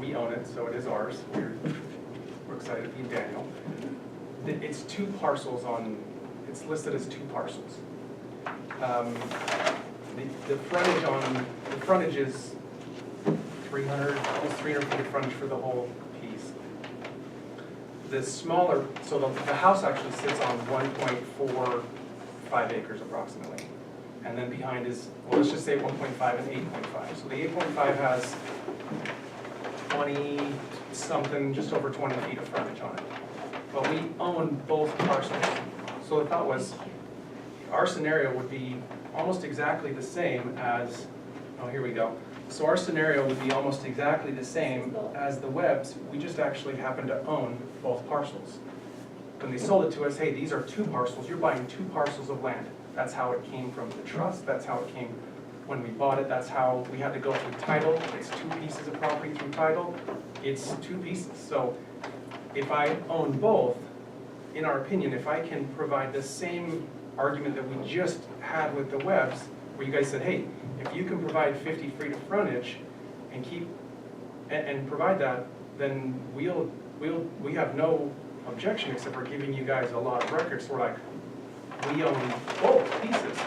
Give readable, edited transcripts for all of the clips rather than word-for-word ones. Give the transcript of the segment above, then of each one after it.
we own it, so it is ours. We're excited to be Daniel. It's two parcels it's listed as two parcels. The frontage is 300, almost 300 feet of frontage for the whole piece. The smaller, so the house actually sits on 1.45 acres approximately. And then behind is, well, let's just say 1.5 and 8.5. So the 8.5 has 20 something, just over 20 feet of frontage on it. But we own both parcels. So the thought was, our scenario would be almost exactly the same as, oh, here we go. So our scenario would be almost exactly the same as the Webbs. We just actually happen to own both parcels. When they sold it to us, hey, these are two parcels. You're buying two parcels of land. That's how it came from the trust. That's how it came when we bought it. That's how we had to go through title. It's two pieces of property through title. It's two pieces. So if I own both, in our opinion, if I can provide the same argument that we just had with the Webbs, where you guys said, hey, if you can provide 50 feet of frontage and provide that, then we have no objection except for giving you guys a lot of records. So we're like, we own both pieces.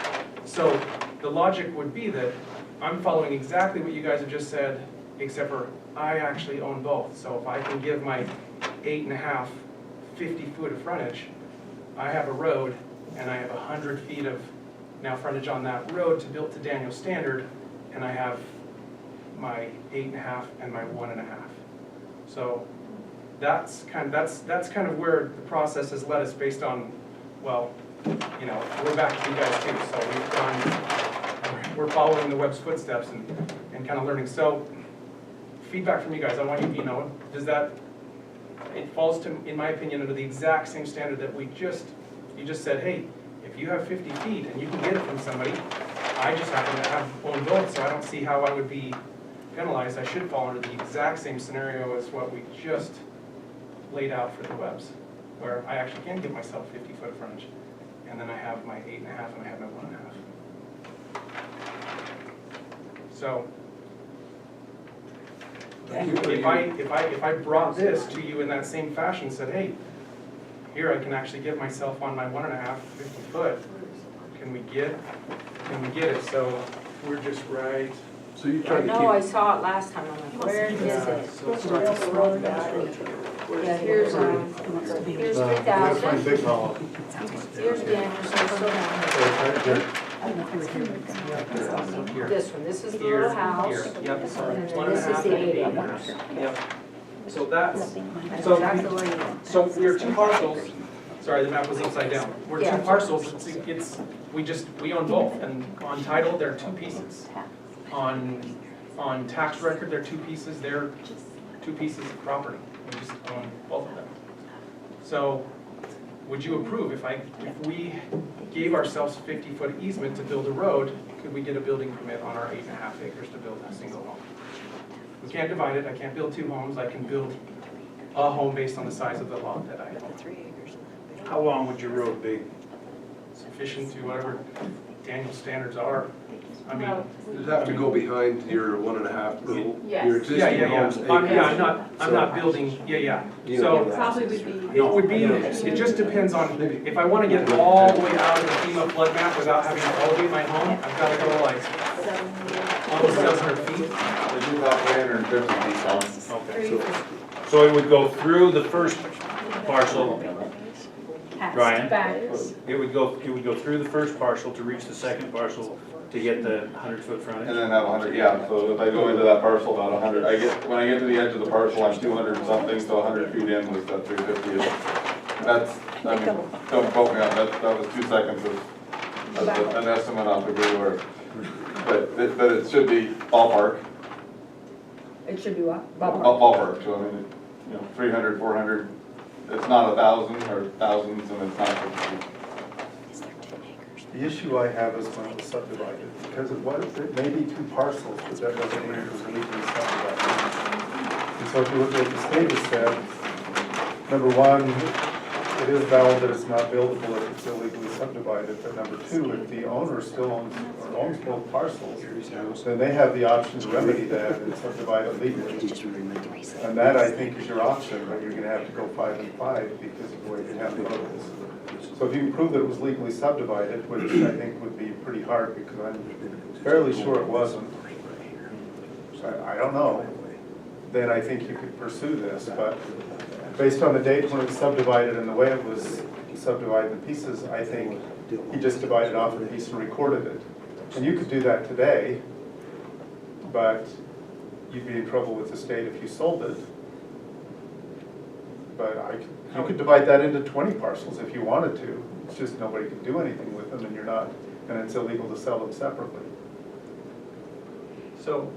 So the logic would be that I'm following exactly what you guys have just said, except for I actually own both. So if I can give my 8.5, 50 foot of frontage, I have a road and I have 100 feet of now frontage on that road to build to Daniel's standard, and I have my 8.5 and my 1.5. So that's kind of where the process has led us based on, well, you know, we're back to you guys too. So we're following the Webb's footsteps and kind of learning. So feedback from you guys. I want you know, it falls to, in my opinion, under the exact same standard that you just said, hey, if you have 50 feet and you can get it from somebody, I just happen to have own both, so I don't see how I would be penalized. I should fall under the exact same scenario as what we just laid out for the Webbs, where I actually can give myself 50 foot of frontage, and then I have my 8.5 and I have my 1.5. So if I brought this to you in that same fashion, said, hey, here I can actually give myself on my 1.5, 50 foot. Can we get it? So we're just right. So you I try to know, I saw it last time, I'm like, where is it? So it starts Yeah, here's 3,000. Big fellow. Here's Daniel's, so here. this one, this is the Here, little house. here. Yep. So And then 1.5 this is the 8 acres. acres. Yep. So that's That's so exactly where you. so we're two parcels. Sorry, the map was upside down. We're Yeah. two parcels. We own both, and on title they're two pieces. On tax record they're two pieces. They're two pieces of property. We just own both of them. So would you approve if we gave ourselves 50-foot easement to build a road? Could we get a building permit on our 8.5 acres to build a single home? We can't divide it. I can't build two homes. I can build a home based on the size of the lot that I own. How long would your road be? Sufficient to whatever Daniel's standards are. I mean, Does it have to go behind your 1.5 little, Yes. your yeah, existing yeah, homes? yeah. I'm not building, yeah. You So know, Probably would be. it would be, it just depends on, if I want to get all the way out of the FEMA flood map without having to elevate my home, I've got to go like almost 700 feet. They do about 350 feet long. Okay. So it would go through the first parcel, Brian? It would go through the first parcel to reach the second parcel to get the 100-foot And frontage? then have 100, yeah, so if I go into that parcel about 100, when I get to the edge of the parcel, I'm 200 and something, so 100 feet in was that 350 is. That's, I mean, don't quote me on that, that was 2 seconds of an estimate off the Google Earth. But it should be ballpark, It should be what? Ballpark. ballpark, so I mean, 300, 400, it's not 1,000 or thousands, and it's not 50. The issue I have is when it was subdivided, because it may be two parcels, but that doesn't mean it was legally subdivided. And so if you look at what the state has said, number one, it is valid that it's not buildable if it's illegally subdivided, but number two, if the owner still owns both parcels, then they have the option to remedy that and subdivide it legally. And that, I think, is your option, but you're gonna have to go 5 and 5 because of the way the town vote is. So if you can prove that it was legally subdivided, which I think would be pretty hard, because I'm fairly sure it wasn't. I don't know, then I think you could pursue this, but based on the date when it was subdivided and the way it was subdivided in pieces, I think he just divided off a piece and recorded it. And you could do that today, but you'd be in trouble with the state if you sold it. But you could divide that into 20 parcels if you wanted to. It's just nobody can do anything with them and you're not, and it's illegal to sell them separately. So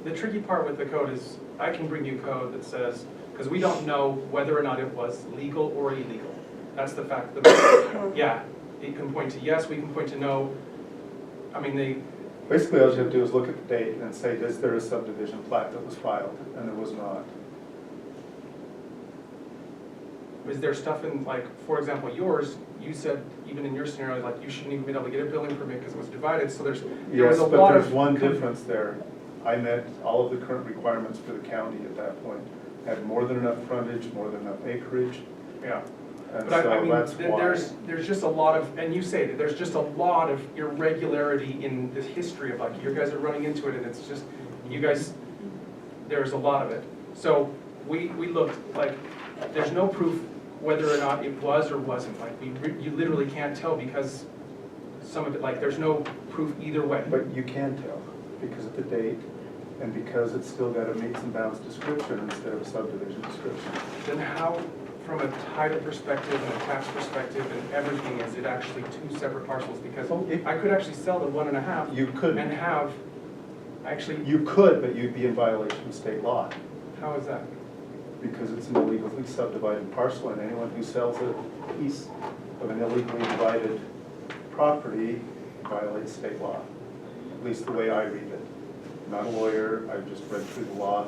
the tricky part with the code is, I can bring you code that says, because we don't know whether or not it was legal or illegal. That's the fact of the matter. Yeah, it can point to yes, we can point to no. I mean, Basically, all you have to do is look at the date and say, is there a subdivision plat that was filed? And there was not. is there stuff in, like, for example, yours, you said, even in your scenario, like, you shouldn't even be able to get a building permit because it was divided, so there was Yes, a but lot of. there's one difference there. I met all of the current requirements for the county at that point. Had more than enough frontage, more than enough acreage, Yeah. and But I so mean, that's why. there's just a lot of, and you say that, there's just a lot of irregularity in the history of, like, you guys are running into it, and it's just, you guys, there's a lot of it. So we looked, like, there's no proof whether or not it was or wasn't, like, you literally can't tell because some of it, like, there's no proof either way. But you can tell, because of the date, and because it's still got a meets and bounds description instead of a subdivision description. Then how, from a title perspective and a tax perspective and everything, is it actually two separate parcels? Because Well, I could actually sell the 1.5 You could, and have, actually, you could, but you'd be in violation of state law, how is that? because it's an illegally subdivided parcel, and anyone who sells a piece of an illegally divided property violates state law, at least the way I read it. I'm not a lawyer, I've just read through the law.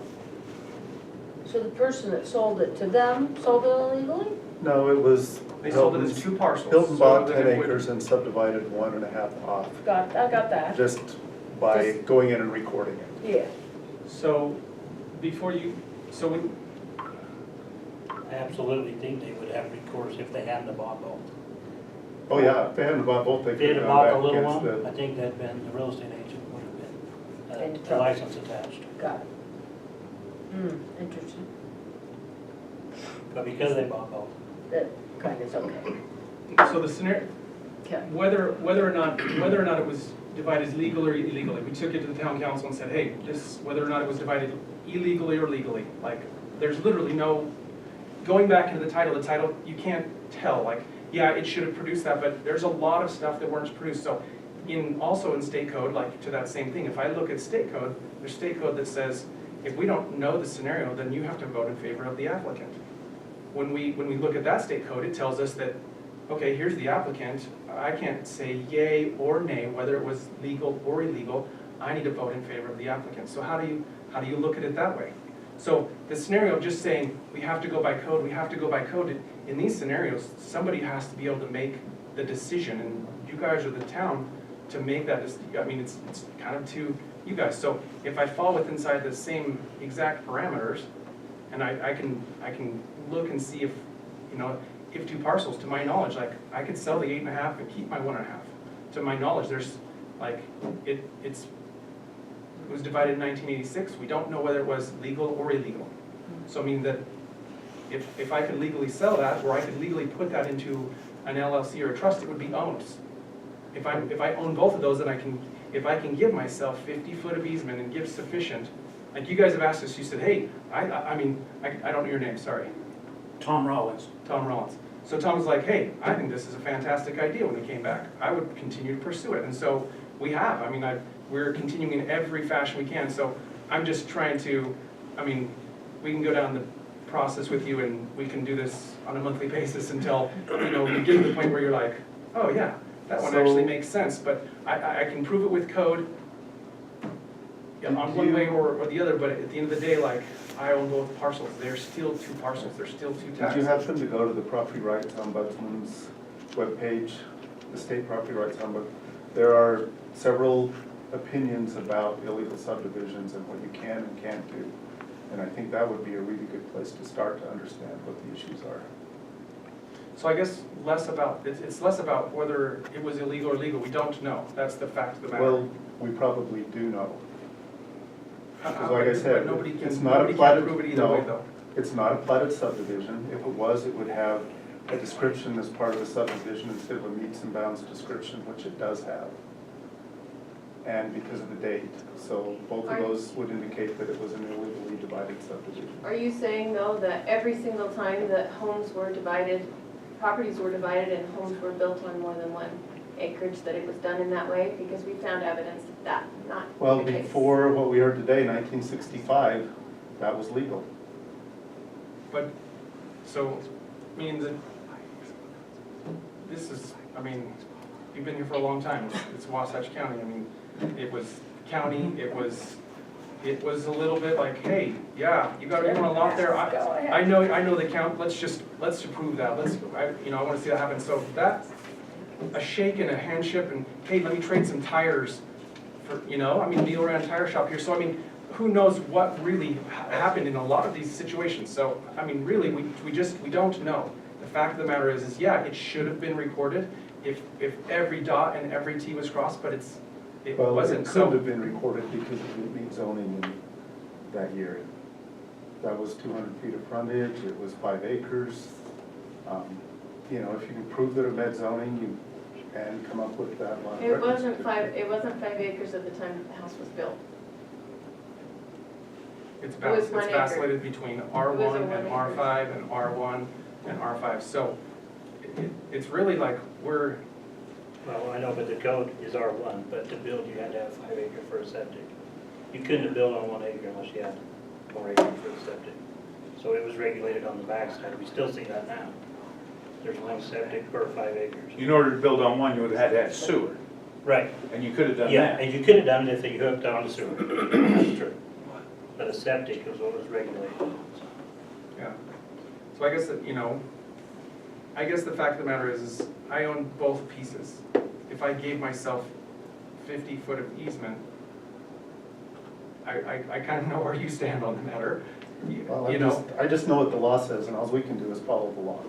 So the person that sold it to them sold it illegally? No, it was. They sold it as two parcels. Hilton so bought that 10 it would- acres and subdivided 1.5 off, I got that. just by going in and recording it. Yeah. So, before you, so when, I absolutely think they would have recourse if they hadn't have bought both. Oh, yeah, if they hadn't bought both, they If they could had have bought the gone back little against one, I the. think that'd been, the real estate agent would have In been, trouble. license attached. Got it. Interesting. But because they bought both. That kind of is okay. so the scenario, Okay. whether or not it was divided legally or illegally, we took it to the town council and said, hey, this, whether or not it was divided illegally or legally, like, there's literally no, going back into the title, you can't tell, like, yeah, it should have produced that, but there's a lot of stuff that weren't produced, so also in state code, like, to that same thing, if I look at state code, there's state code that says, if we don't know the scenario, then you have to vote in favor of the applicant. When we look at that state code, it tells us that, okay, here's the applicant, I can't say yay or nay whether it was legal or illegal, I need to vote in favor of the applicant. So how do you look at it that way? So the scenario of just saying, we have to go by code, in these scenarios, somebody has to be able to make the decision, and you guys are the town to make that, I mean, it's kind of to you guys. So if I fall within inside the same exact parameters, and I can look and see if, you know, if two parcels, to my knowledge, like, I could sell the 8.5 and keep my 1.5. To my knowledge, there's, like, it was divided in 1986, we don't know whether it was legal or illegal. So I mean that, if I could legally sell that, or I could legally put that into an LLC or a trust, it would be owned. If I own both of those, then if I can give myself 50 foot of easement and give sufficient, like you guys have asked us, you said, hey, I don't know your name, sorry. Tom Rollins. Tom Rollins. So Tom was like, hey, I think this is a fantastic idea when we came back. I would continue to pursue it. And so we have. I mean, we're continuing in every fashion we can. So I'm just trying to, I mean, we can go down the process with you and we can do this on a monthly basis until, you know, we get to the point where you're like, oh yeah, that one So- actually makes sense. But I can prove it with code. on one way or the other, but at the end of the day, like, I own both parcels, they're still two parcels, they're still two Did taxes. you happen to go to the Property Rights Ombudsman's webpage, the state Property Rights Ombudsman? There are several opinions about illegal subdivisions and what you can and can't do. And I think that would be a really good place to start to understand what the issues are. So I guess less about, it's less about whether it was illegal or legal, we don't know, that's the fact of the matter. Well, we probably do know. Because like I But said, nobody it's can, not a nobody can platted, prove it either way no, though. it's not a platted subdivision. If it was, it would have a description as part of the subdivision instead of a meets and bounds description, which it does have. And because of the date, so both of those would indicate that it was an illegally divided subdivision. Are you saying though that every single time that homes were divided, properties were divided and homes were built on more than one acreage, that it was done in that way? Because we found evidence of that not Well, the case. before what we heard today, 1965, that was legal. But, so, I mean, this is, I mean, you've been here for a long time, it's Wasatch County, I mean, it was county, it was a little bit like, hey, yeah, you want a lot there, I know the count, let's just approve that, I wanna see that happen, so that, a shake and a handshake, and hey, let me trade some tires for, I mean, Neil ran a tire shop here, so I mean, who knows what really happened in a lot of these situations, so, I mean, really, we don't know. The fact of the matter is yeah, it should have been recorded if every dot and every T was crossed, but it Well, wasn't, it so. could have been recorded because it didn't meet zoning in that year. That was 200 feet of frontage, it was 5 acres. If you can prove that it met zoning, and come up with that lot. of It record wasn't certificate. 5 acres at the time that the house was built. It's It was 1 acre. vacillated between R1 and 1 acre. R5 and R1 and R5, so it's really like we're, Well, I know, but the code is R1, but to build, you had to have 5 acre for a septic. You couldn't have built on 1 acre unless you had 4 acre for a septic. So it was regulated on the backside, we still see that now. There's 1 septic per 5 acres. In order to build on one, you would have had to have sewer, Right, and you could have done yeah, that. and you could have done it if you hooked on the sewer, that's true. But a septic is what was regulated. yeah. So I guess that, I guess the fact of the matter is I own both pieces. If I gave myself 50 foot of easement, I kind of know where you stand on the matter, Well, you know. I just know what the law says, and all we can do is follow the law.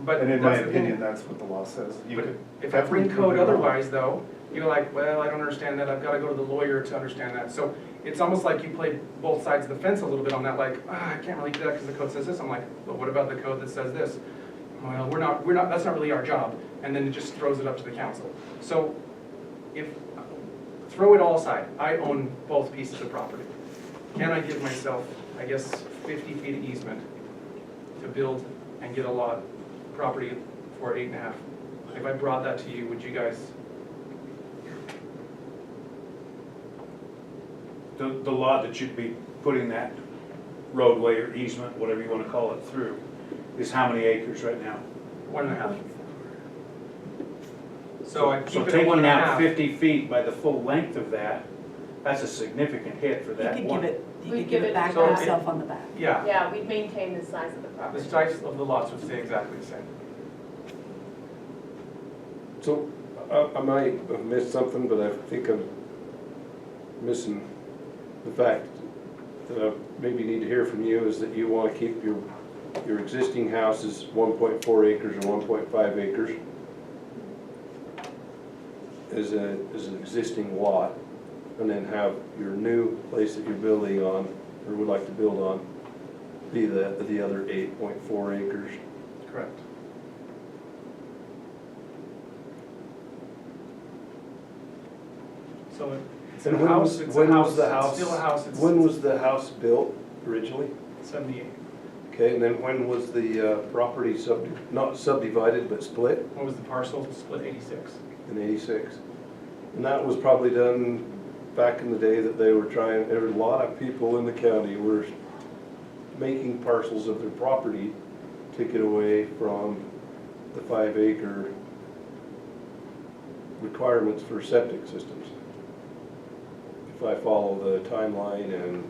But And in my that's the thing. opinion, that's what the law says. You But could if I bring definitely prove code it wrong. otherwise though, you're like, well, I don't understand that, I've gotta go to the lawyer to understand that. So it's almost like you play both sides of the fence a little bit on that, like, I can't really do that because the code says this. I'm like, well, what about the code that says this? Well, we're not, that's not really our job. And then it just throws it up to the council. So throw it all aside, I own both pieces of property. Can I give myself, I guess, 50 feet of easement to build and get a lot property for 8.5? If I brought that to you, would you guys? The lot that you'd be putting that roadway or easement, whatever you want to call it, through, is how many acres right now? 1.5. So I So keep it at taking out 1.5. 50 feet by the full length of that, that's a significant hit for You that could one. give it, you We'd could give give it it back so to it- yourself on the back. Yeah, Yeah, we'd maintain the size of the the property. size of the lots would stay exactly the same. So, I might have missed something, but I think I'm missing the fact that I maybe need to hear from you is that you want to keep your existing house is 1.4 acres or 1.5 acres as an existing lot, and then have your new place that you're building on, or would like to build on, be the other 8.4 acres. Correct. So it's a And when house, was- it's a when was house, the it's house- still a house, it's When was the house built originally? 78. Okay, and then when was the property not subdivided, but split? What was the parcel? Split 86. In 86. And that was probably done back in the day that they were trying, there were a lot of people in the county were making parcels of their property, take it away from the 5 acre requirements for septic systems. if I follow the timeline and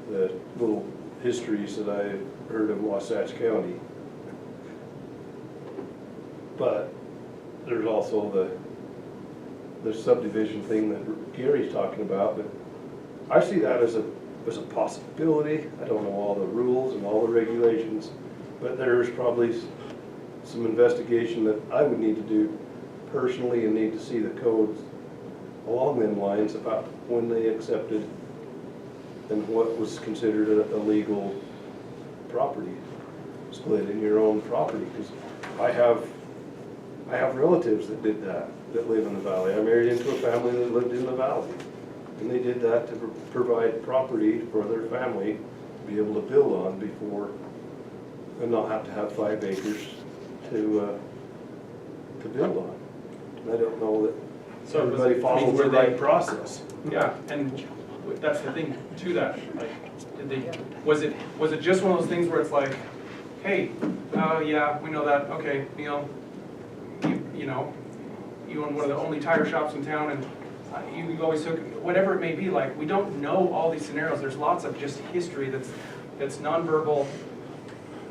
the little histories that I heard of Wasatch County. But there's also the subdivision thing that Gary's talking about, but I see that as a possibility. I don't know all the rules and all the regulations, but there's probably some investigation that I would need to do personally and need to see the codes along them lines about when they accepted and what was considered a legal property split in your own property, because I have relatives that did that live in the valley. I married into a family that lived in the valley, and they did that to provide property for their family to be able to build on before, and not have to have 5 acres to build on. And I don't know that So was everybody it- follows were the they- right process. Yeah, and that's the thing to that, like, did they, was it just one of those things where it's like, hey, yeah, we know that, okay, Neil, you know, you own one of the only tire shops in town, and you always took, whatever it may be, like, we don't know all these scenarios, there's lots of just history that's nonverbal,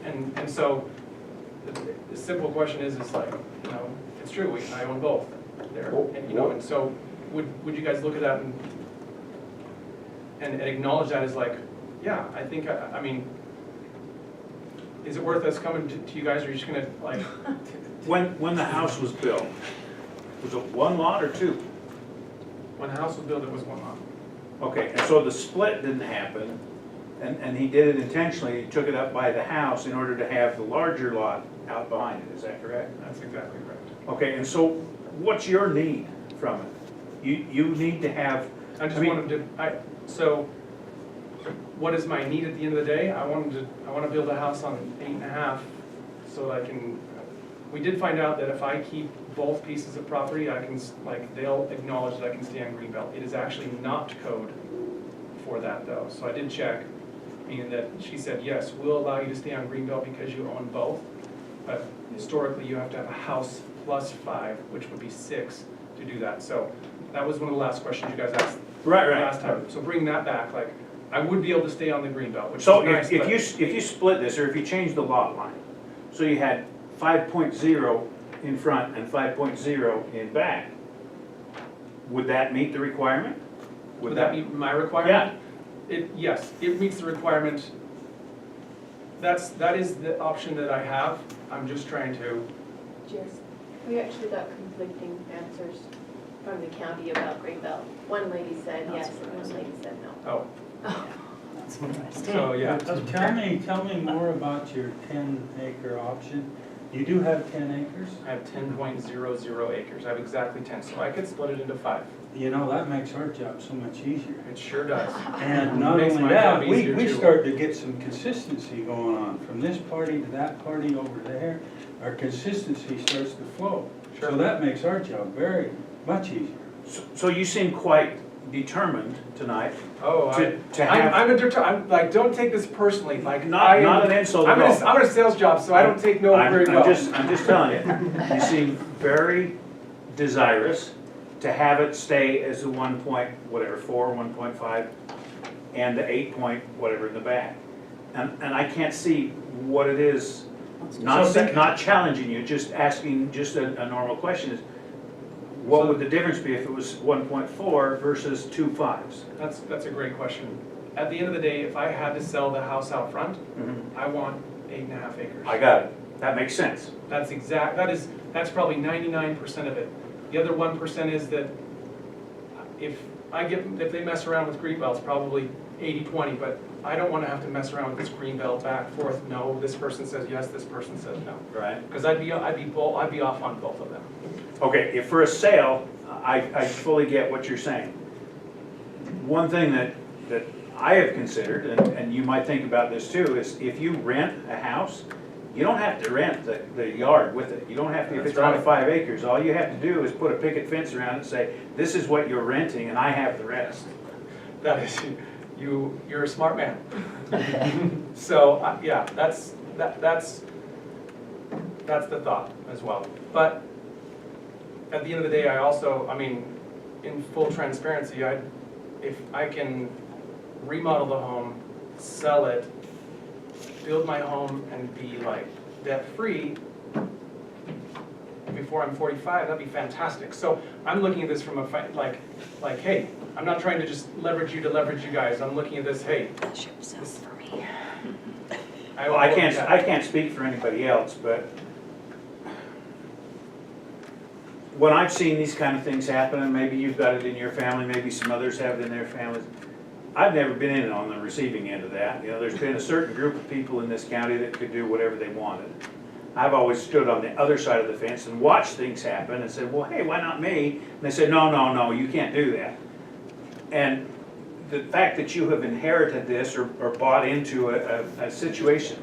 and so, the simple question is like, you know, it's true, I own both there, and, you know, and so, would you guys look at that and acknowledge that as like, yeah, I think, I mean, is it worth us coming to you guys, or are you just gonna, like, When the house was built, was it 1 lot or 2? when the house was built, it was 1 lot. Okay, and so the split didn't happen, and he did it intentionally, he took it up by the house in order to have the larger lot out behind it, is that correct? That's exactly correct. Okay, and so what's your need from it? You need to have, I just I mean- wanted to, so, what is my need at the end of the day? I want to build a house on 8.5, so that I can, we did find out that if I keep both pieces of property, I can, like, they'll acknowledge that I can stay on Greenbelt. It is actually not code for that though, so I did check, meaning that she said, yes, we'll allow you to stay on Greenbelt because you own both, but historically, you have to have a house plus 5, which would be 6 to do that. So that was one of the last questions you guys asked right, last time. So bring that back, like, I would be able to stay on the Greenbelt, which is So nice, if but- you split this, or if you change the lot line, so you had 5.0 in front and 5.0 in back, would that meet the requirement? Would that meet my requirement? Yeah. Yes, it meets the requirement. That is the option that I have. I'm just trying to, Cheers. We actually got conflicting answers from the county about Greenbelt. One lady said yes, and one lady said no. oh, so, yeah. Tell me more about your 10-acre option. You do have 10 acres? I have 10.00 acres. I have exactly 10, so I could split it into 5. You know, that makes our job so much easier. It sure does. And not Makes only my that, job we easier, too. start to get some consistency going on. From this party to that party over there, our consistency starts to flow. Sure. So that makes our job very much easier. So you seem quite determined tonight Oh, to have. I'm like, don't take this personally, like, Not an insult at all. I'm in a sales job, so I don't take no very well. I'm just telling you, you seem very desirous to have it stay as the 1 point, whatever, 4, 1.5, and the 8 point, whatever in the back. And I can't see what it is, not challenging you, just asking just a normal question is, what would the difference be if it was 1.4 versus 2 5s? That's a great question. At the end of the day, if I had to sell the house out front, I want 8.5 acres. I got it, that makes sense. That's probably 99% of it. The other 1% is that if they mess around with Greenbelt, it's probably 80-20, but I don't want to have to mess around with this Greenbelt back, forth, no, this person says yes, this person says no. Right. Because I'd be off on both of them. Okay, if for a sale, I fully get what you're saying. One thing that I have considered, and you might think about this too, is if you rent a house, you don't have to rent the yard with it. You don't have to, if That's it's on right. 5 acres, all you have to do is put a picket fence around it and say, this is what you're renting and I have the rest. That is, you're a smart man. So, yeah, that's the thought as well. But at the end of the day, I also, I mean, in full transparency, if I can remodel the home, sell it, build my home and be like debt-free before I'm 45, that'd be fantastic. So I'm looking at this from a, like, hey, I'm not trying to just leverage you guys. I'm looking at this, hey. For me. Well, I can't speak for anybody else, but when I've seen these kind of things happen, and maybe you've got it in your family, maybe some others have it in their families, I've never been in on the receiving end of that. You know, there's been a certain group of people in this county that could do whatever they wanted. I've always stood on the other side of the fence and watched things happen and said, well, hey, why not me? And they said, no, you can't do that. And the fact that you have inherited this or bought into a situation.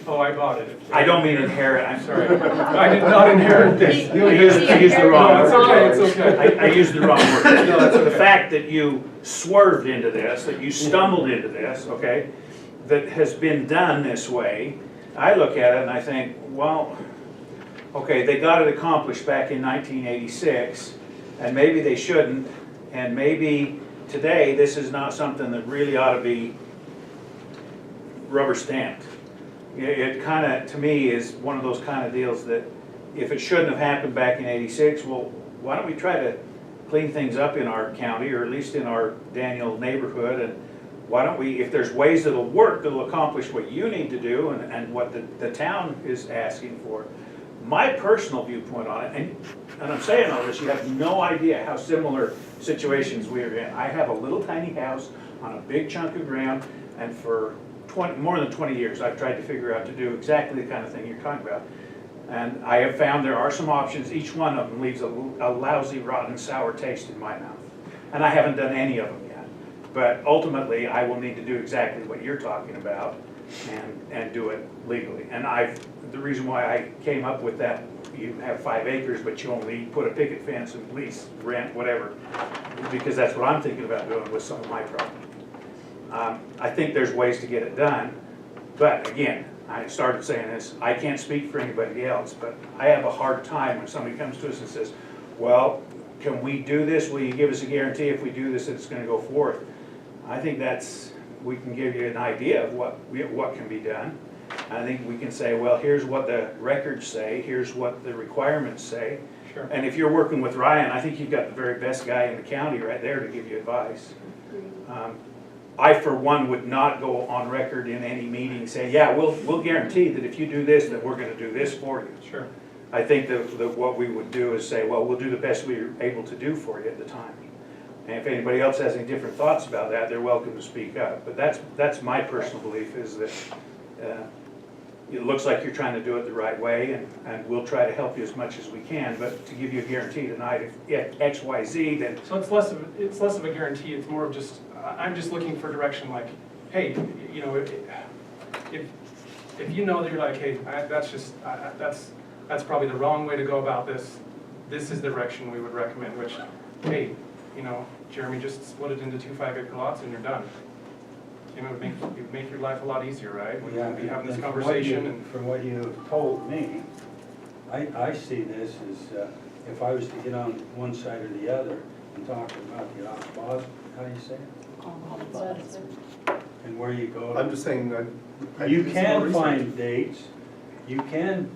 Oh, I bought it. I don't mean inherit, I'm sorry. I did not inherit this. I used the wrong No, it's word. okay, it's okay. I used the wrong word. No, that's okay. The fact that you swerved into this, that you stumbled into this, okay, that has been done this way, I look at it and I think, well, okay, they got it accomplished back in 1986, and maybe they shouldn't, and maybe today this is not something that really ought to be rubber stamped. It kind of, to me, is one of those kind of deals that if it shouldn't have happened back in '86, well, why don't we try to clean things up in our county, or at least in our Daniel neighborhood, and why don't we, if there's ways that'll work, that'll accomplish what you need to do and what the town is asking for. My personal viewpoint on it, and I'm saying all this, you have no idea how similar situations we are in. I have a little tiny house on a big chunk of ground, and for more than 20 years, I've tried to figure out to do exactly the kind of thing you're talking about. And I have found there are some options. Each one of them leaves a lousy, rotten, sour taste in my mouth. And I haven't done any of them yet. But ultimately, I will need to do exactly what you're talking about and do it legally. And the reason why I came up with that, you have 5 acres, but you only put a picket fence and lease, rent, whatever, because that's what I'm thinking about doing with some of my property. I think there's ways to get it done, but again, I started saying this, I can't speak for anybody else, but I have a hard time when somebody comes to us and says, well, can we do this? Will you give us a guarantee if we do this that it's going to go forth? I think we can give you an idea of what can be done. I think we can say, well, here's what the records say, here's what the requirements say. Sure. And if you're working with Ryan, I think you've got the very best guy in the county right there to give you advice. I, for one, would not go on record in any meeting saying, yeah, we'll guarantee that if you do this, that we're gonna do this for you. Sure. I think that what we would do is say, well, we'll do the best we're able to do for you at the time. And if anybody else has any different thoughts about that, they're welcome to speak up. But that's my personal belief, is that it looks like you're trying to do it the right way, and we'll try to help you as much as we can, but to give you a guarantee tonight, if X, Y, Z, then. So it's less of a guarantee, it's more of just, I'm just looking for direction, like, hey, you know, if you know that you're like, hey, that's probably the wrong way to go about this, this is the direction we would recommend, which, hey, you know, Jeremy, just split it into 2 5-acre lots and you're done. You know, it would make your life a lot easier, right? We wouldn't be having this conversation and. From what you've told me, I see this as, if I was to get on one side or the other and talk about the how do you say it? And where you go. I'm just saying that. You can find dates, you can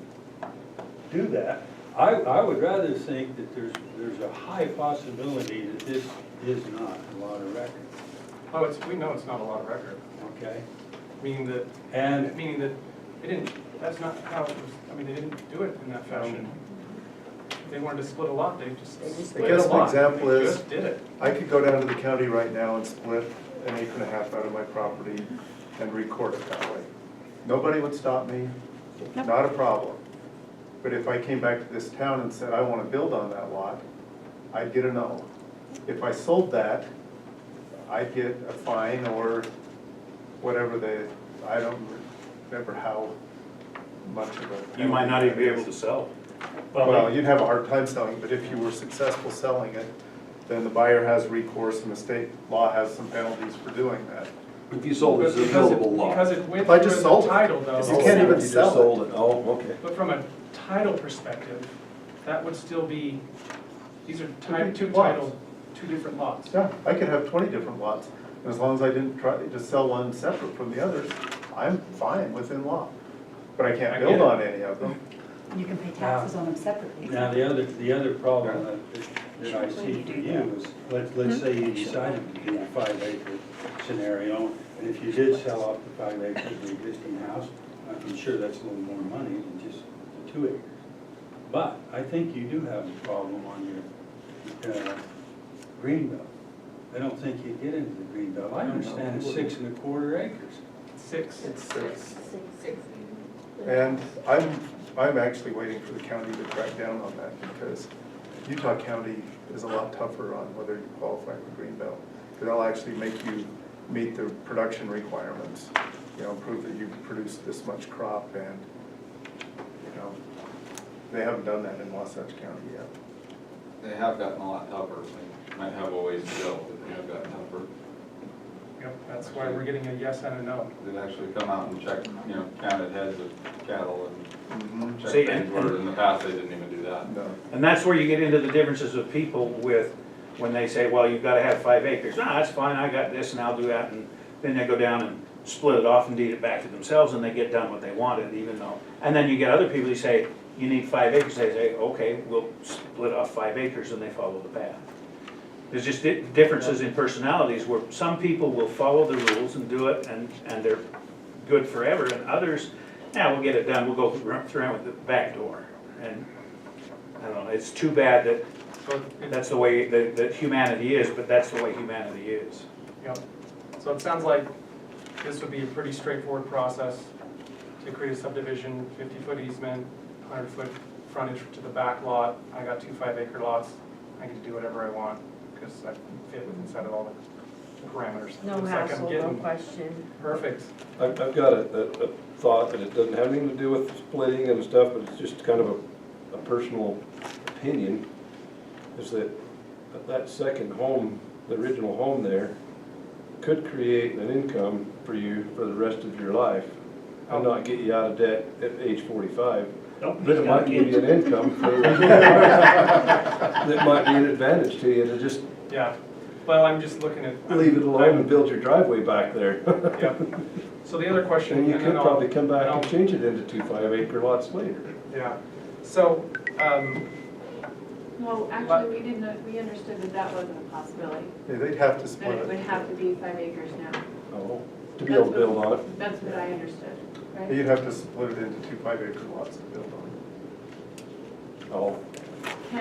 do that. I would rather think that there's a high possibility that this is not a lot of record. Oh, we know it's not a lot of record, Okay? meaning that they didn't, that's not how it was, I mean, they didn't do it in that fashion. If they wanted to split a lot, they just I split a guess an lot. example They is, just did it. I could go down to the county right now and split 1.5 acres out of my property and record it that way. Nobody would stop me, not a problem. But if I came back to this town and said, I want to build on that lot, I'd get a no. If I sold that, I'd get a fine or whatever I don't remember how much of a. You might not even be able to sell. Well, you'd have a hard time selling, but if you were successful selling it, then the buyer has recourse and the state law has some penalties for doing that. If you sold it as a Because buildable lot. Because it went If I through just as sold a it. title though. You can't even You just sell it. sold it, oh, okay. But from a title perspective, that would still be, these are two 2 different lots. Yeah, I could have 20 different lots, and as long as I didn't try to sell one separate from the others, I'm fine within law. But I can't I build get it. on any of them. You can pay taxes on them separately. Now, the other problem that I see for you is, let's say you decided to do a 5-acre scenario, and if you did sell off the 5 acres of the existing house, I'm sure that's a little more money than just the 2 acres. But I think you do have a problem on your greenbelt. I don't think you get into the greenbelt. I understand it's 6 1/4 acres. 6. It's six. Six. And I'm actually waiting for the county to crack down on that, because Utah County is a lot tougher on whether you qualify for greenbelt. They'll actually make you meet the production requirements, you know, prove that you've produced this much crop, and, you know, they haven't done that in Wasatch County yet. They have gotten a lot tougher, they might have a ways to go, but they have gotten tougher. Yep, that's why we're getting a yes and a no. They've actually come out and checked, you know, counted heads of cattle and checked See, things where in the past they didn't even do that. No. And that's where you get into the differences of people with, when they say, well, you've gotta have 5 acres. No, that's fine, I got this and I'll do that, and then they go down and split it off and deed it back to themselves, and they get done what they wanted, even though. And then you get other people who say, you need 5 acres, they say, okay, we'll split off 5 acres, and they follow the path. There's just differences in personalities where some people will follow the rules and do it, and they're good forever, and others, yeah, we'll get it done, we'll go through with the back door. And I don't know, it's too bad that So that's the way that humanity is, but that's the way humanity is. Yep. So it sounds like this would be a pretty straightforward process to create a subdivision, 50-foot easement, 100-foot frontage to the back lot. I got 2 5-acre lots. I get to do whatever I want because I fit inside of all the parameters. No Looks like I'm hassle, no getting question. perfect. I've got a thought that it doesn't have anything to do with splitting and stuff, but it's just kind of a personal opinion, is that that second home, the original home there, could create an income for you for the rest of your life and not get you out of debt at age 45. Nope. But it might give you an income for, that might be an advantage to you to just Yeah. Well, I'm just looking at. leave it alone and build your driveway back there. Yep. So the other question. And you then could I'll- probably come back and and I'll- change it into 2 5-acre lots later. Yeah. So, No, actually, we understood that that wasn't a possibility, Yeah, they'd have to that split it would it. have to be 5 acres now. Oh, to be able to build on it. That's what I understood, right? You'd have to split it into 2 5-acre lots to build on. Oh,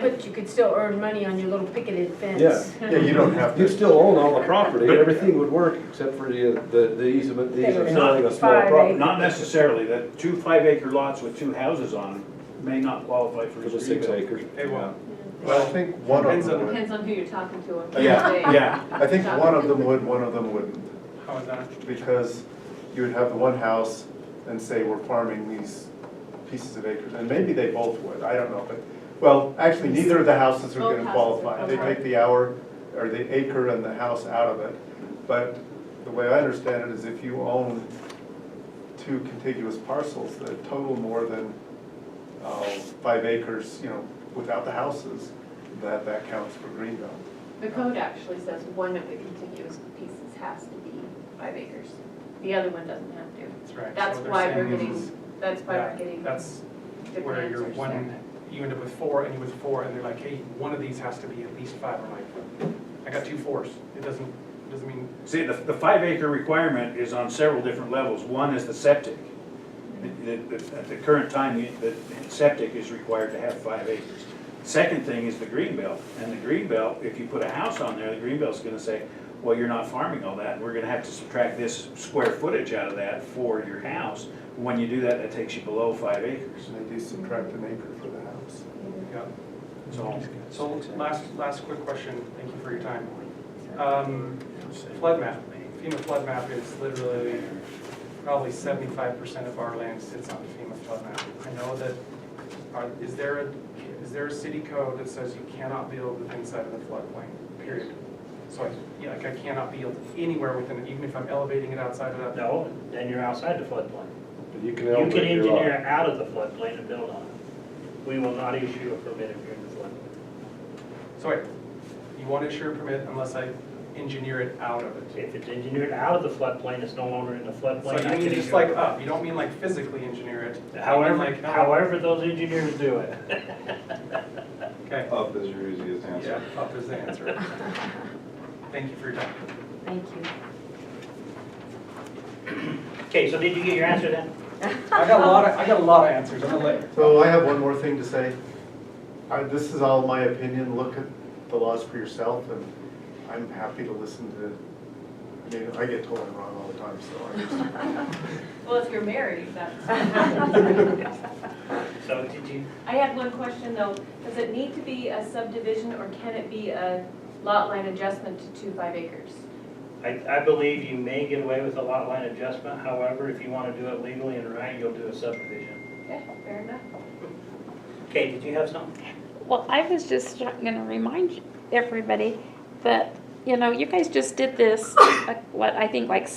But you could still earn money on your little picketed fence. Yeah. Yeah, you don't have you'd to. still own all the property, everything would work except for the easement, the easement selling a small 5 property. Not necessarily, that 2 5-acre lots with 2 houses on them may not qualify for For the this 6 greenbelt. acres. they will. Well, I think one of Depends them on- would. Depends on who you're talking to. on Yeah. which day. Yeah. I think one of them would, one of them wouldn't. How is that? Because you would have the one house and say, we're farming these pieces of acres, and maybe they both would, I don't know, but, well, actually, neither of the houses are Both gonna houses qualify. would They qualify. take the hour, or the acre and the house out of it. But the way I understand it is if you own 2 contiguous parcels that total more than 5 acres, you know, without the houses, that counts for greenbelt. The code actually says one of the contiguous pieces has to be 5 acres. The other one doesn't have to. That's right. That's So they're why we're saying getting, that's why Yeah, we're getting that's different where answers you're one, there. you end up with 4 and you're with 4 and they're like, hey, one of these has to be at least 5. I'm like, I got 2 4s. It doesn't mean, See, the 5-acre requirement is on several different levels. One is the septic. At the current time, the septic is required to have 5 acres. Second thing is the greenbelt, and the greenbelt, if you put a house on there, the greenbelt's gonna say, well, you're not farming all that, and we're gonna have to subtract this square footage out of that for your house. When you do that, that takes you below 5 acres. And they do subtract an acre for the house. yeah. So last quick question, thank you for your time. Flood map, FEMA flood map is literally probably 75% of our land sits on the FEMA flood map. I know that, is there a city code that says you cannot build within inside of the floodplain, period? So I cannot build anywhere within it, even if I'm elevating it outside of that? No, then you're outside the floodplain. But you can You can elevate your lot. engineer out of the floodplain and build on it. We will not issue a permit if you're in the floodplain. So wait, You won't issue a permit unless I engineer it out of it. If it's engineered out of the floodplain, it's no longer in the floodplain. So you I mean can just issue like a- up, you don't mean like physically engineer it? You mean However, like up? however those engineers do it. Okay, Up is your easiest yeah, answer. up is the answer. Thank you for your time. Thank you. Okay, so did you get your answer then? I got a lot of answers, I'm gonna let. So I have one more thing to say. This is all my opinion, look at the laws for yourself, and I'm happy to listen to, I mean, I get told I'm wrong all the time, so I just. Well, if you're married, that's. So did you, I had one question though. Does it need to be a subdivision or can it be a lot line adjustment to 5 acres? I believe you may get away with a lot line adjustment, however, if you want to do it legally and right, you'll do a subdivision. Okay, fair enough. Okay, did you have something? Well, I was just gonna remind everybody that, you know, you guys just did this, like, what, I think like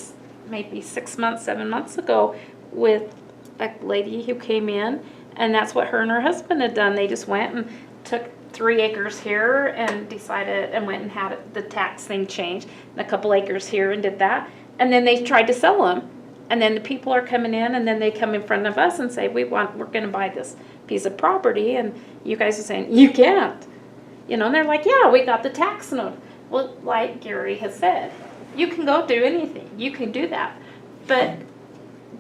maybe 6 months, 7 months ago with a lady who came in, and that's what her and her husband had done. They just went and took 3 acres here and decided, and went and had the tax thing changed, and a couple acres here and did that. And then they tried to sell them. And then the people are coming in, and then they come in front of us and say, we're gonna buy this piece of property, and you guys are saying, you can't. You know, and they're like, yeah, we got the tax note. Well, like Gary has said, you can go do anything, you can do that. But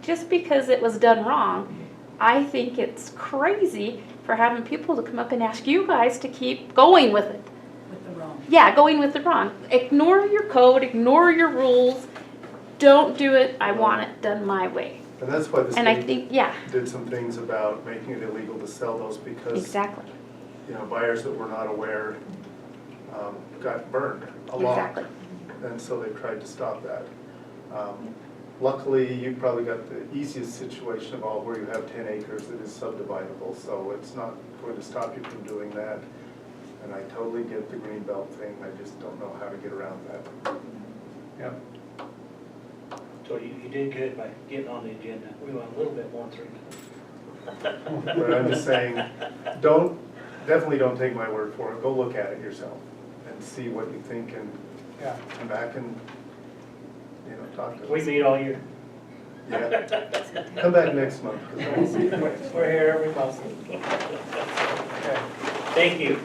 just because it was done wrong, I think it's crazy for having people to come up and ask you guys to keep going with it. With the wrong. Yeah, going with the wrong. Ignore your code, ignore your rules. Don't do it, I want it done my way. And that's why the And I state think, yeah, did some things about making it illegal to sell those because, exactly, you know, buyers that were not aware got burned a lot. exactly. And so they tried to stop that. Luckily, you probably got the easiest situation of all where you have 10 acres that is subdividable, so it's not going to stop you from doing that. And I totally get the green belt thing, I just don't know how to get around that. Yep. So you did good by getting on the agenda. We went a little bit more than 3 minutes. But I'm just saying, definitely don't take my word for it, go look at it yourself and see what you think and Yeah. come back and, you know, talk to us. We meet all year. Yeah. Come back next month. 'cause We're here every month. Okay. Thank you.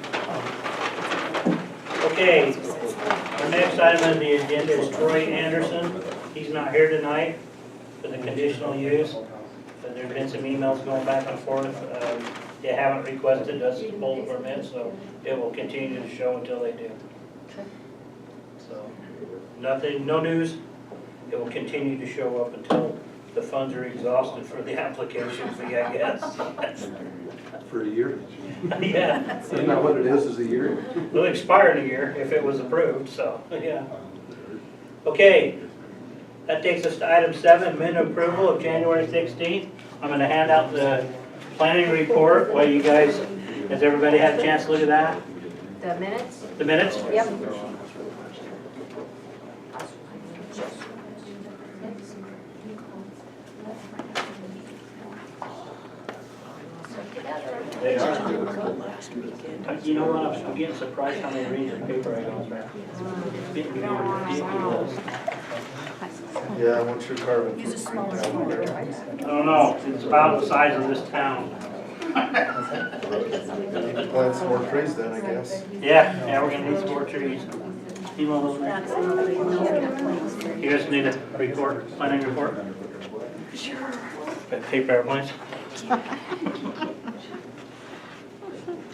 Okay, our next item on the agenda is Troy Anderson. He's not here tonight for the conditional use. But there's been some emails going back and forth. They haven't requested us to pull the permit, so it will continue to show until they do. So, nothing, no news. It will continue to show up until the funds are exhausted for the application fee, I guess. For a year. Yeah. Isn't that what it is a year? Will expire in a year if it was approved, so, yeah. Okay, that takes us to item 7, minute approval of January 16th. I'm gonna hand out the planning report while you guys, has everybody had a chance to look at that? The minutes? The minutes? Yep. They are. You know what, I'm getting surprised how many reams of paper I got back. It's getting ridiculous. Yeah, once you're carving. Use a smaller one. I don't know, it's about the size of this town. Plant some more trees then, I guess. Yeah, we're gonna need some more trees. Need one of those, Matt? You guys need a report, planning report? Sure. Paper airplanes?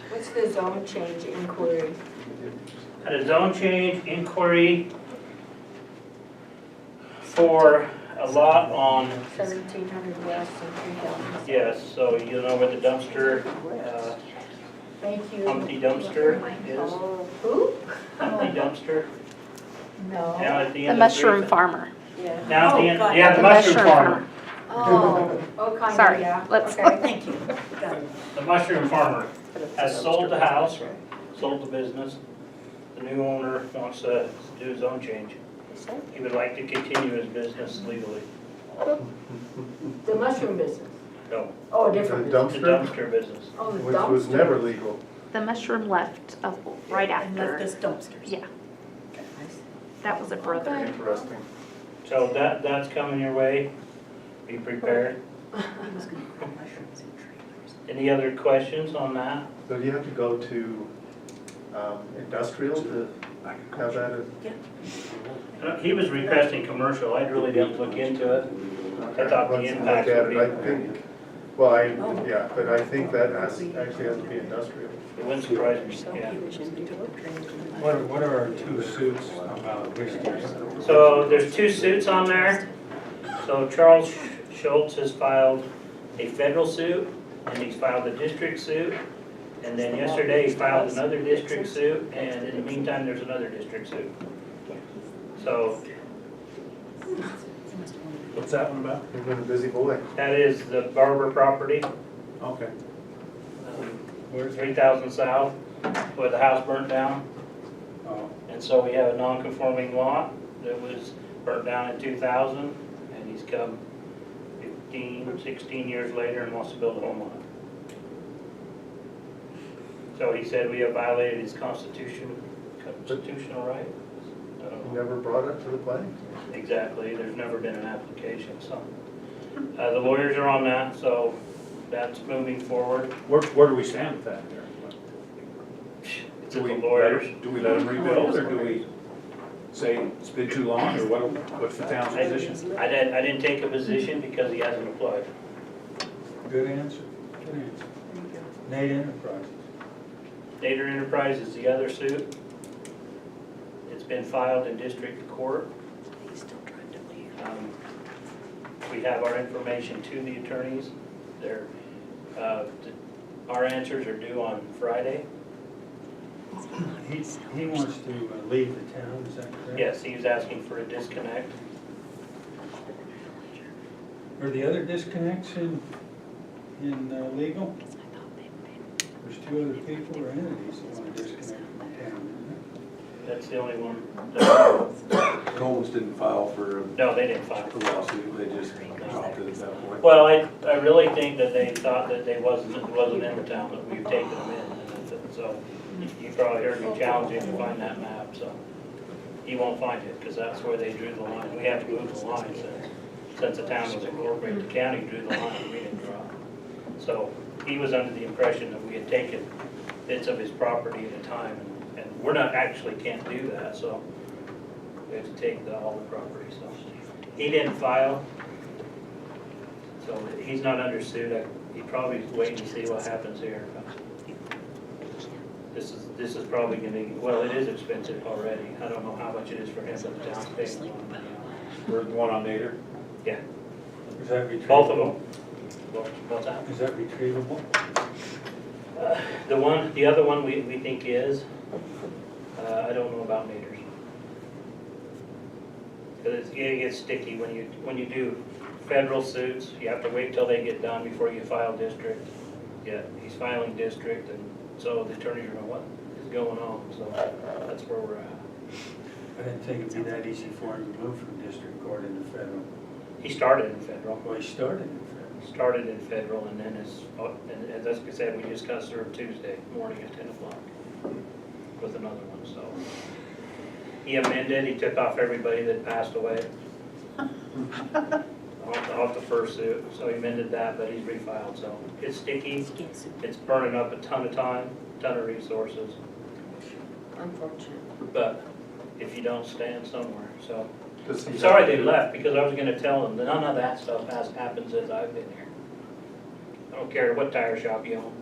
What's the zone change inquiry? Had a zone change inquiry for a lot on, 1700 west and 3000. yes, so you know where the dumpster, Thank you. Humpty Dumpster is? Oh, who? Humpty Dumpster, No. down at the The end of mushroom Griffin. farmer. Yeah. Down at the Oh, end, God. yeah, the mushroom farmer. Oh, kind of, Sorry, yeah. let's- Okay, thank you. Got it. The mushroom farmer has sold the house, sold the business. The new owner wants to do his own change. He would like to continue his business legally. The mushroom business? No, Oh, a The different the business. dumpster, dumpster business. Oh, the which was dumpster. never legal. the mushroom left right And left after. us dumpsters. Yeah, that was a brother. Interesting. So that's coming your way. Be prepared. He was gonna grow mushrooms in trailers. Any other questions on that? So do you have to go to industrial to have that? He was requesting commercial. I really didn't look into it. I thought the Let's look impact at would it. I be, think, well, yeah, but I think that actually has to be industrial. it wouldn't surprise me, yeah. What are our two suits about Whistler's? So there's two suits on there. So Charles Schultz has filed a federal suit, and he's filed a district suit. And then yesterday, he filed another district suit, and in the meantime, there's another district suit. So What's that one about? You've been a busy boy. that is the Barber property, Okay. Where's it? 3,000 South, where the house burnt down. Oh, And so we have a non-conforming lot that was burnt down in 2000, and he's come 15, 16 years later and wants to build a home on it. So he said we have violated his constitutional right? I don't You know. never brought it to the planning? Exactly, there's never been an application, so. The lawyers are on that, so that's moving forward. Where do we stand with that there? It's Do at we the lawyers. do we let them rebuild, or do we say it's been too long, or what's the town's position? I didn't take a position because he hasn't applied. good answer, good answer. Nate Enterprises. Nader Enterprise is the other suit. It's been filed in district court. We have our information to the attorneys. Our answers are due on Friday. He wants to leave the town, is that correct? Yes, he's asking for a disconnect. Are the other disconnects in legal? There's two other people or entities that want to disconnect from the town, That's the only one. Combs didn't file for No, they didn't file. a lawsuit, they just dropped it at that point. Well, I really think that they thought that it wasn't in the town, that we've taken them in. And that's it. So you probably heard me challenge him to find that map, so he won't find it, because that's where they drew the line. We have to move the line since the town was incorporated, the county drew the line, we didn't draw. So he was under the impression that we had taken bits of his property at a time, and we're not, actually can't do that, so we have to take all the property, so. He didn't file, so he's not under suit. He probably is waiting to see what happens here. This is probably gonna, well, it is expensive already. I don't know how much it is for him, but the town's paying one. We're the one on Nader? Yeah, Is that retrievable? both of them. What's that? Is that retrievable? The other one we think is, I don't know about meters. Because it gets sticky when you do federal suits, you have to wait till they get done before you file district. Yeah, he's filing district, and so the attorneys are going, what is going on? So that's where we're at. I didn't think it'd be that easy for him to move from district court into federal. He started in federal. Well, he started in federal. Started in federal, and then and as I said, we just got served Tuesday morning at 10 o'clock with another one, so. He amended, he took off everybody that passed away off the first suit, so he amended that, but he's refiled, so. It's sticky, it's burning up a ton of time, ton of resources, Unfortunate. but if you don't stand somewhere, so. Does he I'm have sorry to they do- left, because I was gonna tell them that none of that stuff happened since I've been here. I don't care what tire shop you own.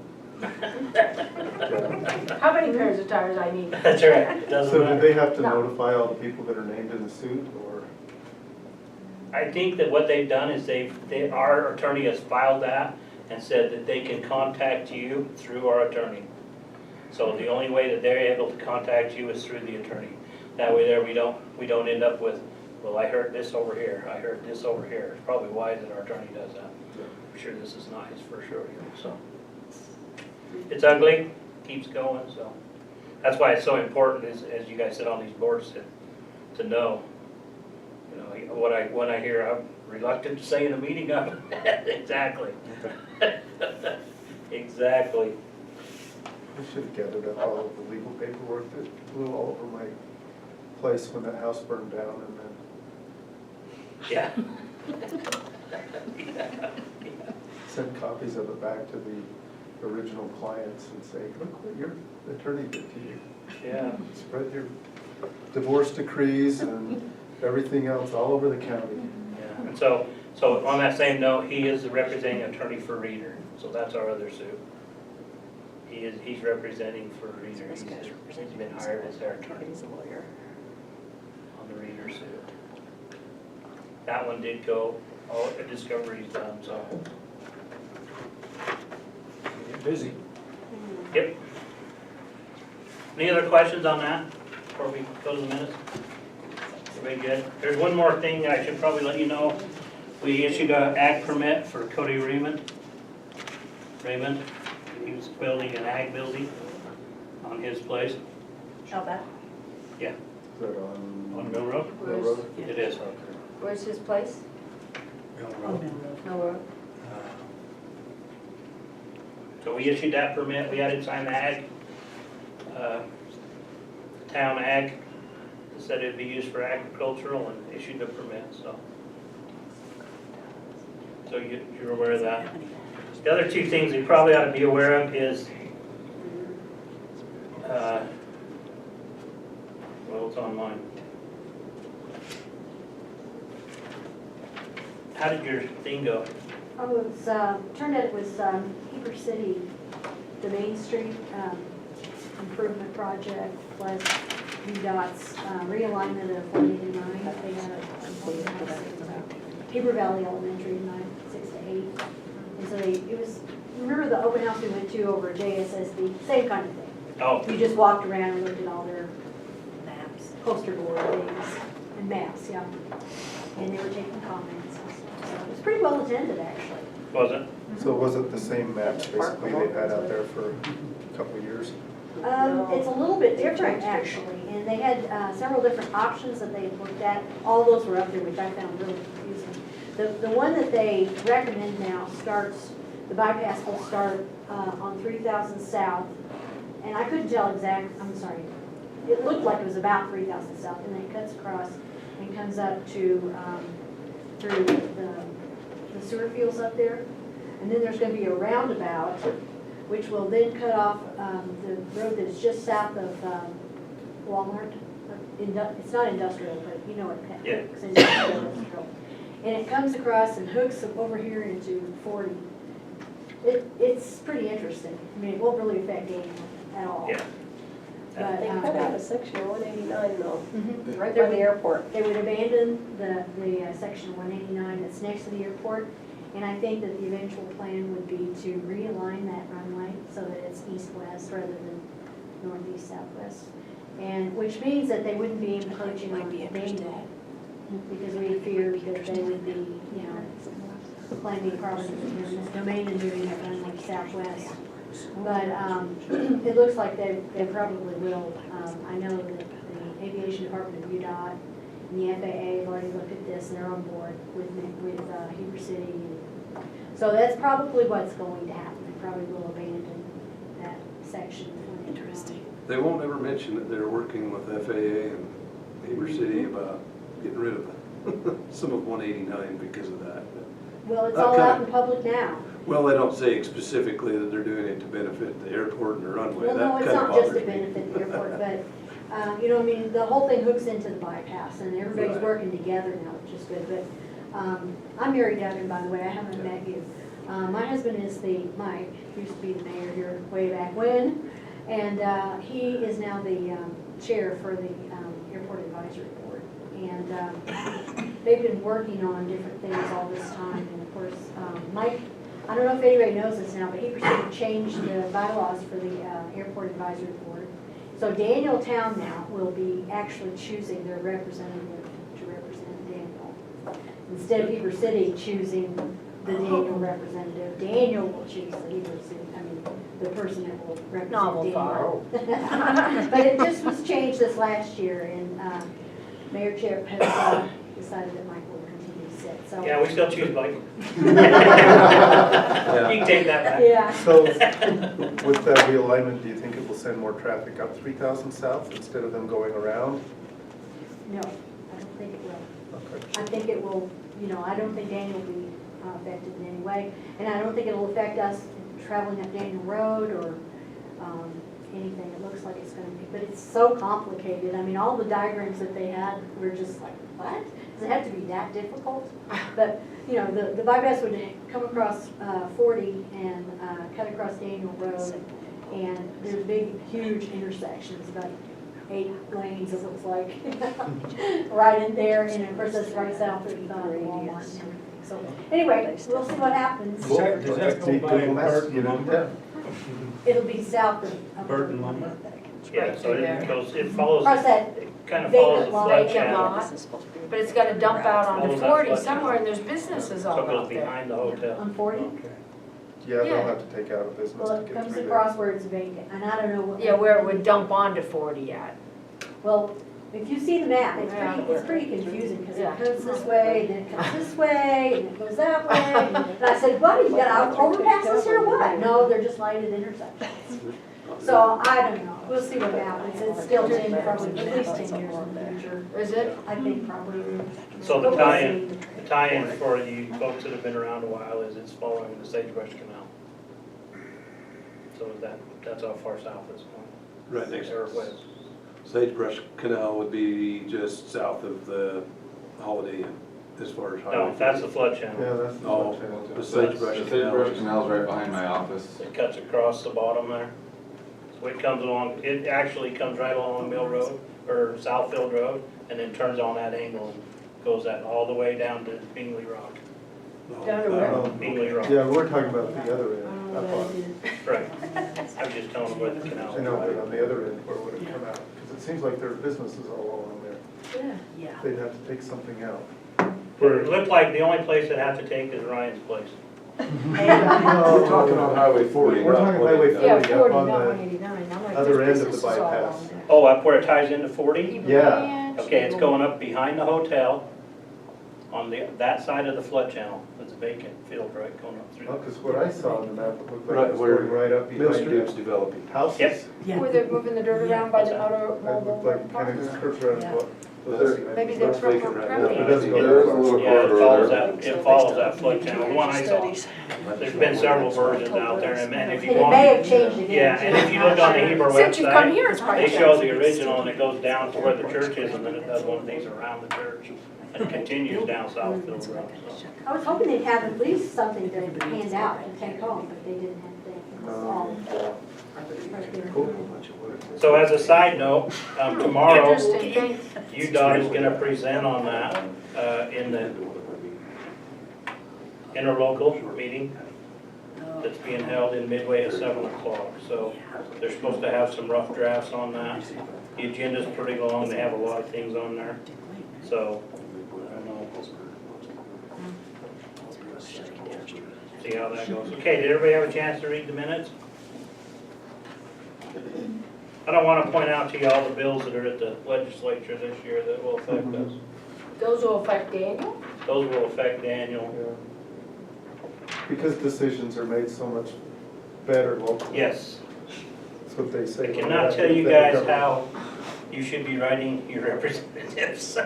How many pairs of tires I need? That's right, it doesn't So do matter. they have to No. notify all the people that are named in the suit, or? I think that what they've done is our attorney has filed that and said that they can contact you through our attorney. So the only way that they're able to contact you is through the attorney. That way there we don't end up with, well, I heard this over here, I heard this over here. It's probably wise that our attorney does that. I'm sure this is nice, for sure, so. It's ugly, keeps going, so. That's why it's so important, as you guys sit on these boards, to know. You know, when I hear, I'm reluctant to say in a meeting, exactly. Exactly. We should have gathered up all of the legal paperwork that blew all over my place when that house burned down and then Yeah. send copies of it back to the original clients and say, look what your attorney did to you. Yeah. Spread your divorce decrees and everything else all over the county. Yeah. And so on that same note, he is the representing attorney for Reader, so that's our other suit. He's representing for Reader. He's been hired as their attorney He's a lawyer. on the Reader suit. That one did go, all the discovery's done, so. Get busy. Yep. Any other questions on that before we go to the minutes? Everybody good? There's one more thing I should probably let you know. We issued an ag permit for Cody Raymond. He was building an ag building on his place. How bad? Yeah, Is that on? on Mill Road. Mill Road? It is. Where's his place? Mill Oh, Road. no. No road. So we issued that permit. We had it signed the ag, town ag. Said it'd be used for agricultural and issued the permit, so. So you're aware of that. The other two things you probably ought to be aware of is, well, it's on mine. How did your thing go? Oh, it was, turned out it was Heber City, the Main Street improvement project plus UDOT's realignment of 189. They had a Heber Valley Elementary, 6 to 8. And so it was, remember the open house we went to over at JSSD? Same kind of thing. Oh, You just walked around and looked at all their maps, poster board things, and maps, yeah. And they were taking comments and stuff. So it was pretty well attended, actually. was it? So was it the same maps basically they've had out there for a couple of years? It's a little bit different, actually, and they had several different options that they had looked at. All those were up there, which I found really confusing. The one that they recommend now starts, the bypass will start on 3000 South, and I couldn't tell I'm sorry, it looked like it was about 3000 South, and then it cuts across and comes up to, through the sewer fields up there. And then there's going to be a roundabout, which will then cut off the road that's just south of Walmart. It's not industrial, but you know what Yeah. it's industrial. And it comes across and hooks over here into 40. It's pretty interesting. I mean, it won't really affect Daniel at all. Yeah. But, They cut out a section of 189 though, mhm. right by the airport. They would abandon the section 189 that's next to the airport, and I think that the eventual plan would be to realign that runway so that it's east-west rather than northeast-southwest. And, which means that they wouldn't be encroaching on Daniel, because we feared that they would be, you know, claiming property in this domain and moving it runway southwest. But it looks like they probably will. I know that the Aviation Department of UDOT and the FAA have already looked at this, and they're on board with Heber City. So that's probably what's going to happen. They probably will abandon that section. Interesting. They won't ever mention that they're working with FAA and Heber City about getting rid of some of 189 because of that. Well, it's all out in public now. Well, they don't say specifically that they're doing it to benefit the airport and the runway. Well, no, That it's kind of not just to bothers me. benefit the airport, but, you know, I mean, the whole thing hooks into the bypass, and everybody's Right. working together now, which is good, but, I'm Mary Duggan, by the way, I haven't met you. My husband is Mike, used to be the mayor here way back when, and, he is now the, chair for the, Airport Advisory Board. And, they've been working on different things all this time, and of course, Mike, I don't know if anybody knows this now, but he changed the bylaws for the Airport Advisory Board. So Daniel Town now will be actually choosing their representative to represent Daniel. Instead of Heber City choosing the Daniel representative, Daniel will choose the Heber City, the person that will represent Novel Daniel. But it just was changed this last year, and Mayor Chip has decided that Mike will continue sit, so. Yeah, we still choose bike. You Yeah. can take that back. Yeah. So with that realignment, do you think it will send more traffic up 3,000 South instead of them going around? No, I don't think it will. Okay. I think it will, I don't think Daniel will be affected in any way. And I don't think it'll affect us traveling up Daniel Road or anything. It looks like it's gonna be, but it's so complicated. I mean, all the diagrams that they had were just like, what? Does it have to be that difficult? But, the bypass would come across 40 and cut across Daniel Road. And there's big, huge intersections, about 8 lanes, it looks like, right in there. And of course, that's right south of Walmart and everything. So anyway, we'll see what happens. Does that go by Burton Lumber? It'll be south of. Burton Lumber? Yeah, so it goes, it follows, Across that it kind of follows the flood Vacant channel. lot, but it's gotta dump out onto Follows that 40 flood somewhere, channel. and there's businesses So all it goes out there. behind the hotel. On 40? Yeah, they'll Yeah. have to take out a business Well, to it get comes through across there. where it's vacant, and I don't know what. Yeah, where it would dump onto 40 at. Well, if you see the map, Yeah. it's pretty confusing, because Yeah. it comes this way, then it comes this way, and it goes that way. And I said, buddy, you got overpasses here, or what? No, they're just lighted intersections. So, I don't know, we'll see what happens. It's still 10, probably at least 10 years in the future. Is it? I think probably. So the But we'll tie-in, see. the tie-in for you folks that have been around a while is it's following the Sagebrush Canal. So that's how far south it's going, Right next. or west. Sagebrush Canal would be just south of the Holiday Inn, as far as highway. No, that's the flood channel. Yeah, that's the Oh, flood channel. the Sagebrush The Canal. Sagebrush Canal's right behind my office. It cuts across the bottom there. So it comes along, it actually comes right along Mill Road, or Southfield Road, and then turns on that angle and goes that all the way down to Bingley Rock. Down to where? Bingley Rock, Yeah, we're talking about the other I end, don't know up what on, it is. right. I was just telling them where the canal. I know, but on the other end, where would it come out? Because it seems like there are businesses all along there. Yeah. They'd have to take something out. It looked like the only place that have to take is Ryan's place. We're talking on Highway 40. We're talking not Highway 40. Yeah, 40 40, up on not the 189. I'm like, other there's end of the businesses all bypass. along there. Oh, up where it ties into 40? Yeah. Okay, it's going up behind the hotel on that side of the flood channel. It's a vacant field, right, going up through. Well, because what I saw on the map, it looked like Right it was where going right up Mill behind Street's the developing. houses. Yep. Where they're moving the dirt around by the It looked like kind of just curves around Yeah. what. Maybe they're Looks vacant right now. It doesn't go There's that a far. little Yeah, it corridor follows there. it follows that flood channel, the one I saw. There's been several versions out there, and man, if you And it want. may have changed again. Yeah, and if you look on the Heber Since you've come website, here, it's probably they show the changed. original and it goes down to where the church is, and then it does one of these around the church. And it continues down Southfield Road. So. I was hoping they'd have at least something to hand out and take home, but they didn't have anything. It was all right there. So as a side note, tomorrow, Interesting thing. UDOT is gonna present on that, in the interlocal meeting that's being held in Midway at 7 o'clock. So they're supposed to have some rough drafts on that. The agenda's pretty long, they have a lot of things on there, so, I don't know. See how that goes. Okay, did everybody have a chance to read the minutes? I don't wanna point out to you all the bills that are at the legislature this year that will affect us. Those will affect Daniel? Those will affect Daniel. Yeah. Because decisions are made so much better locally. Yes, That's what they say. I cannot tell you guys how you should be writing your representatives.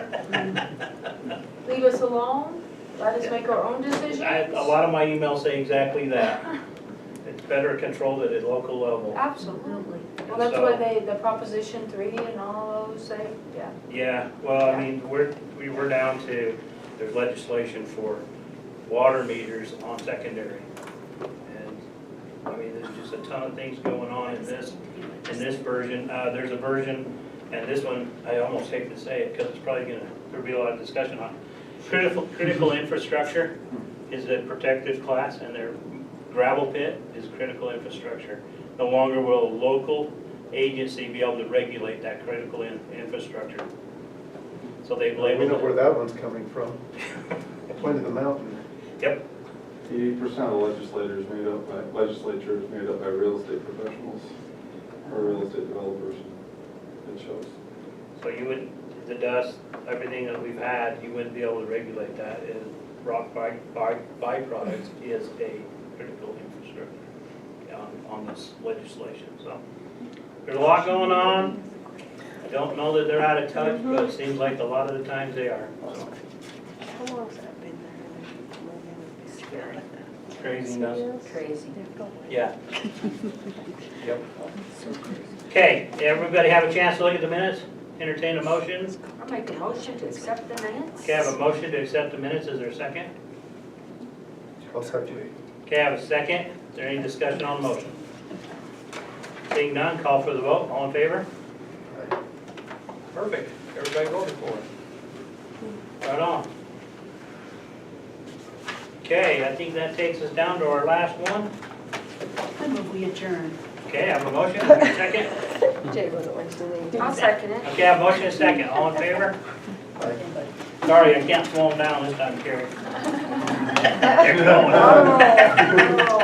Leave us alone? Let us make our own decisions? A lot of my emails say exactly that. It's better controlled at a local level. Absolutely. Well, that's why the Proposition 3 and all those say, yeah. Yeah, well, I mean, we're down to, there's legislation for water meters on secondary. And, I mean, there's just a ton of things going on in this version. There's a version, and this one, I almost hate to say it, because it's probably gonna, there'll be a lot of discussion on. Critical infrastructure is a protected class, and their gravel pit is critical infrastructure. No longer will a local agency be able to regulate that critical infrastructure. So they've We labeled know where it. that one's coming from. Point of the mountain. Yep, 80% of legislature is made up by real estate professionals or real estate developers, it shows. so you would, the dust, everything that we've had, you wouldn't be able to regulate that. And rock byproducts is a critical infrastructure on this legislation, so. There's a lot going on. I don't know that they're out of touch, but it seems like a lot of the times they are, so. How long's that been there? Craziness. Crazy. Yeah. Yep. Okay, everybody have a chance to look at the minutes? Entertain a motion? I'll make a motion to accept the minutes. Okay, I have a motion to accept the minutes. Is there a second? I'll second. Okay, I have a second. Is there any discussion on the motion? Seeing none, call for the vote. All in favor? Perfect. Everybody voted for it. Right on. Okay, I think that takes us down to our last one. I move we adjourn. Okay, I have a motion. I have a second. Jay wasn't listening. I'll second it. Okay, I have a motion and a second. All in favor? Sorry, I can't slow them down this time, Carrie. They're going. Oh.